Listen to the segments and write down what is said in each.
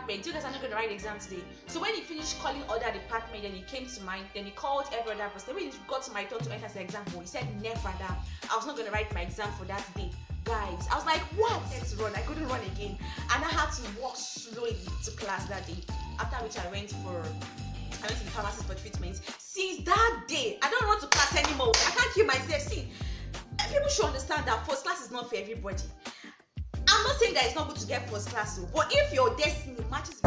department, you guys are not going to write the exam today. So when he finished calling other department, then he came to mine, then he called every other person. When he got to my turn to enter the exam, he said never that I was not going to write my exam for that day. Guys, I was like, what? Let's run. I couldn't run again, and I had to walk slowly to class that day. After which I went to the pharmacist for treatment. Since that day, I don't run to class anymore. I can't kill myself. See, people should understand that first class is not for everybody. I'm not saying that it's not good to get first class, but if your destiny matches.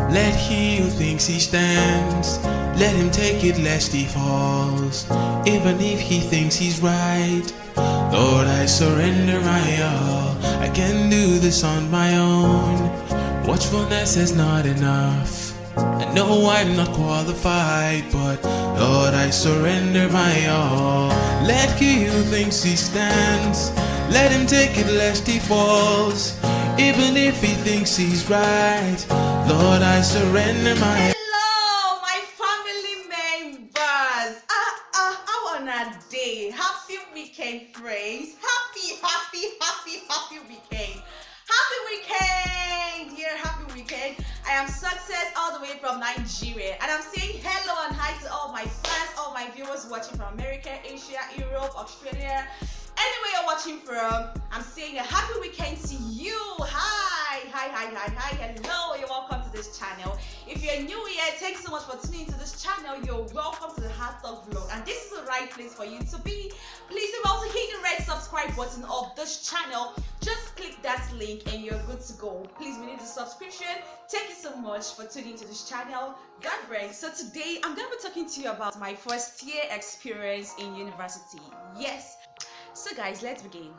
Let he who thinks he stands, let him take it lest he falls. Even if he thinks he's right, Lord, I surrender my all. I can do this on my own. Watchfulness is not enough. I know I'm not qualified, but Lord, I surrender my all. Let he who thinks he stands, let him take it lest he falls. Even if he thinks he's right, Lord, I surrender my. Hello, my family members. How on a day? Happy weekend, friends. Happy weekend. Happy weekend. Yeah, happy weekend. I am Success all the way from Nigeria, and I'm saying hello and hi to all my fans, all my viewers watching from America, Asia, Europe, Australia. Anywhere you're watching from, I'm saying a happy weekend to you. Hi. Hello, you're welcome to this channel. If you're new here, thanks so much for tuning into this channel. You're welcome to the HOSTEL vlog, and this is the right place for you to be. Please do also hit the red subscribe button of this channel. Just click that link and you're good to go. Please, we need the subscription. Thank you so much for tuning into this channel. God bless. So today I'm going to be talking to you about my first year experience in university. Yes. So guys, let's begin.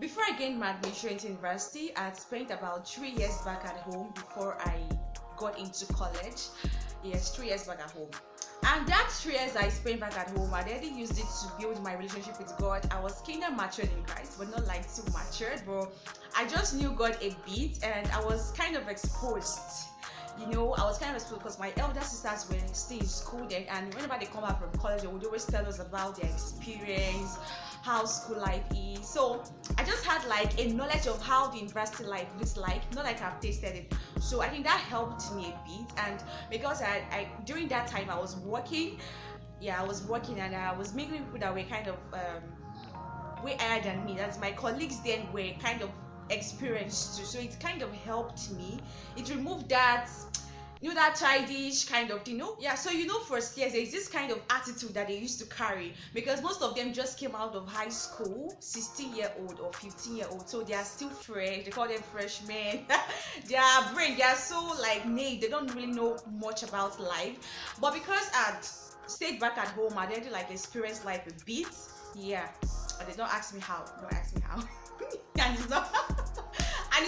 Before I gained my admission into university, I had spent about 3 years back at home before I got into college. Yes, 3 years back at home. And that 3 years I spent back at home, I already used it to build my relationship with God. I was kind of matured in Christ, but not like too matured, but I just knew God a bit, and I was kind of exposed. You know, I was kind of exposed because my elder sisters were still in school then, and whenever they come back from college, they would always tell us about their experience, how school life is. So I just had like a knowledge of how the university life looks like, not like I've tasted it. So I think that helped me a bit, and because I during that time I was working. Yeah, I was working, and I was mingling with people that were kind of way higher than me. That's my colleagues then were kind of experienced too, so it kind of helped me. It removed that, you know, that childish kind of thing, you know? Yeah, so you know, first years there's this kind of attitude that they used to carry, because most of them just came out of high school, 16-year-old or 15-year-old, so they are still fresh. They call them freshmen. Their brain, they are so like naive, they don't really know much about life. But because I'd stayed back at home, I didn't like experience life a bit. Yeah, but they don't ask me how. Don't ask me how. and it's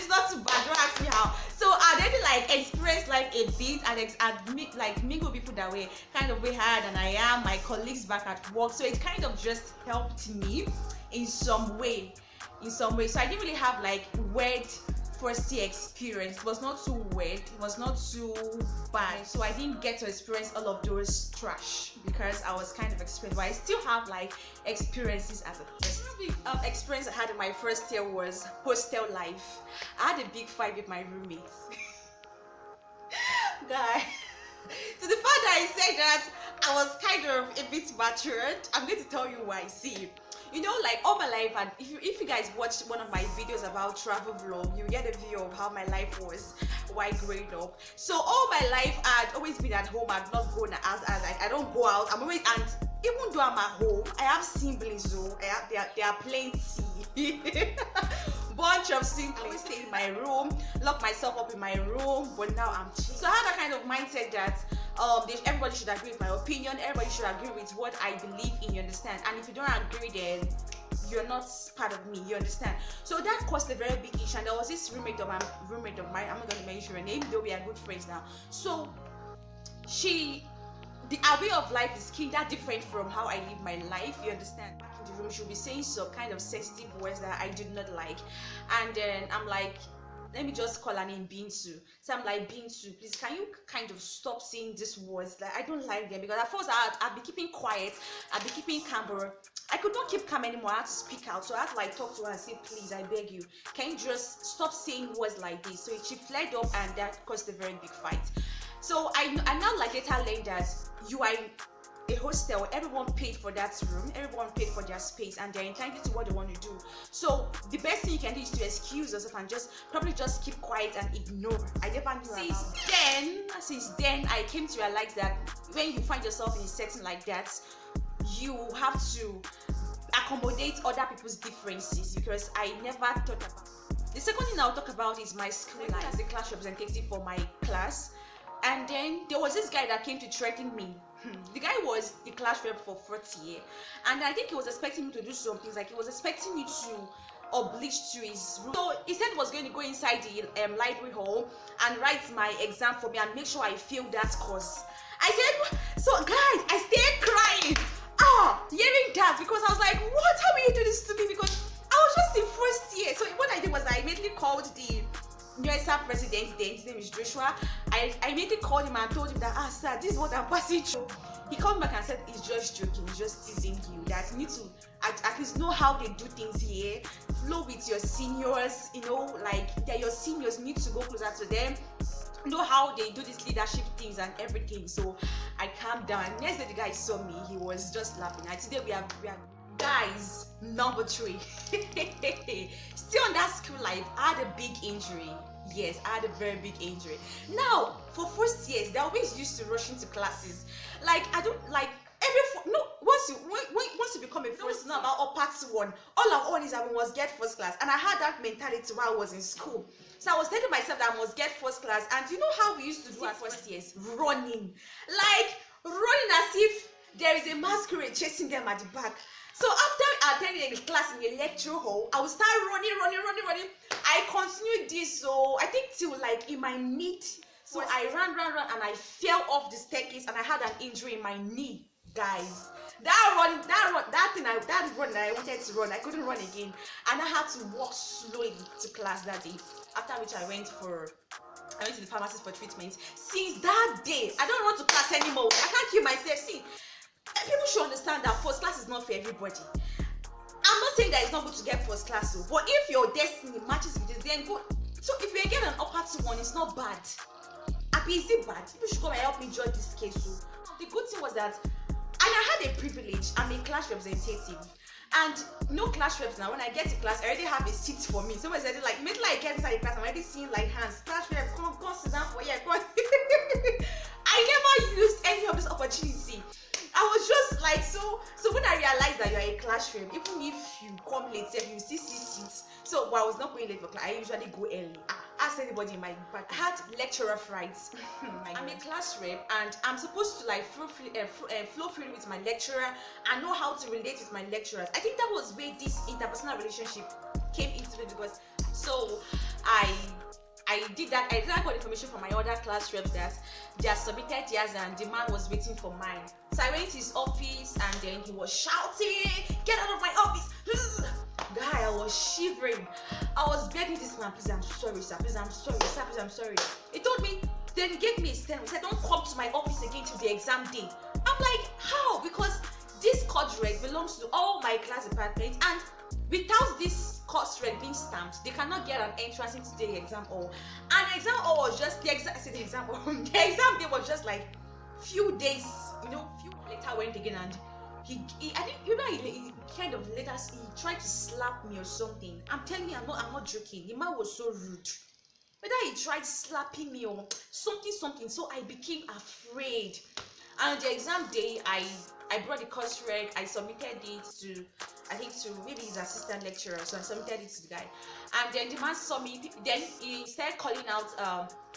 not too bad. Don't ask me how. So I didn't like experience life a bit, and like mingle with people that were kind of way higher than I am, my colleagues back at work. So it kind of just helped me in some way. So I didn't really have like weird first year experience. It was not too weird, it was not too bad, so I didn't get to experience all of those trash because I was kind of experienced. But I still have like experiences as a person. The big experience I had in my first year was hostel life. I had a big fight with my roommates. Guy, to the fact that I said that I was kind of a bit matured, I'm going to tell you why. See, you know, like all my life, and if you guys watched one of my videos about travel vlog, you get a view of how my life was while growing up. So all my life I'd always been at home. I'd not gone out. I don't go out. I'm always, and even though I'm at home, I have siblings. So they are plenty. Bunch of siblings. I always stay in my room, lock myself up in my room, but now I'm chill. So I had that kind of mindset that everybody should agree with my opinion, everybody should agree with what I believe in, you understand? And if you don't agree, then you're not part of me, you understand? So that caused a very big issue. And there was this roommate of mine, I'm not going to mention her name, though we are good friends now. So our way of life is kind of different from how I live my life, you understand? Back in the room, she'll be saying some kind of sensitive words that I did not like, and then I'm like, let me just call her name Bintu. So I'm like, Bintu, please, can you kind of stop saying these words? Like, I don't like them. Because at first I'd be keeping quiet, I'd be keeping calm, but I could not keep calm anymore. I had to speak out. So I had to like talk to her and say, please, I beg you, can you just stop saying words like this? So she flared up, and that caused a very big fight. So I now like later learned that you are a hostel, everyone paid for that room, everyone paid for their space, and they're entitled to what they want to do. So the best thing you can do is to excuse yourself and probably just keep quiet and ignore. I never knew. Since then I came to realize that when you find yourself in a setting like that, you have to accommodate other people's differences, because I never thought about. The second thing I'll talk about is my school life as a class representative for my class. And then there was this guy that came to threaten me. The guy was the class rep for 4th year, and I think he was expecting me to do some things. Like, he was expecting me to oblige to his room. So he said he was going to go inside the library hall and write my exam for me and make sure I fail that course. I said, so guys, I stayed crying, hearing that, because I was like, what? How will you do this to me? Because I was just in 1st year. So what I did was I immediately called the USR president, then his name is Joshua. I immediately called him and told him that, sir, this is what I'm passing through. He called back and said, he's just joking, he's just teasing you, that you need to at least know how they do things here, flow with your seniors, like they're your seniors, you need to go closer to them, know how they do these leadership things and everything. So I calmed down. Next day the guy saw me, he was just laughing. And today we are guys, number 3. Still on that school life, I had a big injury. Yes, I had a very big injury. Now, for 1st years, they always used to rush into classes. Like, I don't like once you become a first, not about all parts one. All I want is I must get 1st class, and I had that mentality while I was in school. So I was telling myself that I must get 1st class, and you know how we used to do at 1st years? Running as if there is a masquerade chasing them at the back. So after attending a class in a lecture hall, I would start running. I continued this, so I think till like in my mid. So I ran, and I fell off the staircase, and I had an injury in my knee, guys. That run that I wanted to run, I couldn't run again, and I had to walk slowly to class that day. After which I went to the pharmacist for treatment. Since that day, I don't run to class anymore. I can't keep myself. See, people should understand that 1st class is not for everybody. I'm not saying that it's not good to get 1st class, but if your destiny matches with it, then go. So if you get an upper 2-1, it's not bad. Is it bad? People should come and help me judge this case. So the good thing was that, and I had a privilege. I'm a class representative, and no class reps now. When I get to class, I already have a seat for me. Someone said like, immediately I get inside the class, I'm already seeing like hands. Class rep, come sit down for here. I never used any of this opportunity. I was just like, so when I realized that you're a class rep, even if you come late, you still see seats. So I was not going late for class. I usually go early. Ask anybody in my department. I had lecturer frights. I'm a class rep, and I'm supposed to like flow freely with my lecturer and know how to relate with my lecturers. I think that was where this interpersonal relationship came into it, because so I did that. I got information from my other class reps that they had submitted theirs and the man was waiting for mine. So I went to his office, and then he was shouting, "Get out of my office!" Guy, I was shivering. I was begging this man, "Please, I'm sorry, sir. Please, I'm sorry, sir. Please, I'm sorry." He told me, then he gave me a stand. He said, "Don't come to my office again till the exam day." I'm like, how? Because this course reg belongs to all my class departments, and without this course reg being stamped, they cannot get an entrance into the exam hall. And the exam hall was just the exam day was just like few days, few later went again, and he kind of he tried to slap me or something. I'm telling you, I'm not joking. The man was so rude. Whether he tried slapping me or something, so I became afraid. And the exam day, I brought the course reg, I submitted it to maybe his assistant lecturer, so I submitted it to the guy. And then the man saw me, then he started calling out,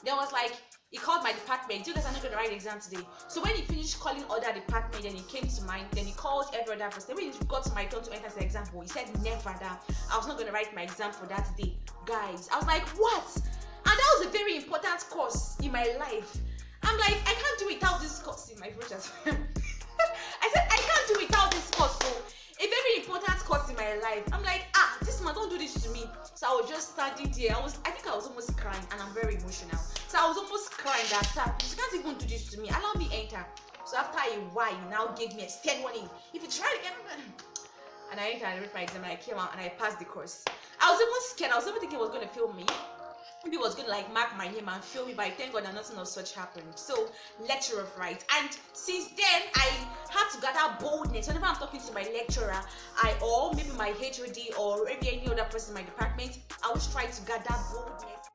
there was like, he called my department, "You guys are not going to write the exam today." So when he finished calling other department, then he came to mine, then he called every other person. When he got to my turn to enter the exam hall, he said never that I was not going to write my exam for that day. Guys, I was like, what? And that was a very important course in my life. I'm like, I can't do without this course in my future. I said, I can't do without this course. So a very important course in my life. I'm like, this man, don't do this to me. So I was just standing there. I think I was almost crying, and I'm very emotional. So I was almost crying that, sir, you can't even do this to me. Allow me enter. So after a while, he now gave me a stern warning. If you try again, and I entered and wrote my exam, and I came out and I passed the course. I was even scared. I was even thinking he was going to fail me. Maybe he was going to like mark my name and fail me, but thank God that nothing of such happened. So, lecturer of right. And since then, I had to gather boldness. Whenever I'm talking to my lecturer, or maybe my HOD, or maybe any other person in my department, I always try to gather boldness.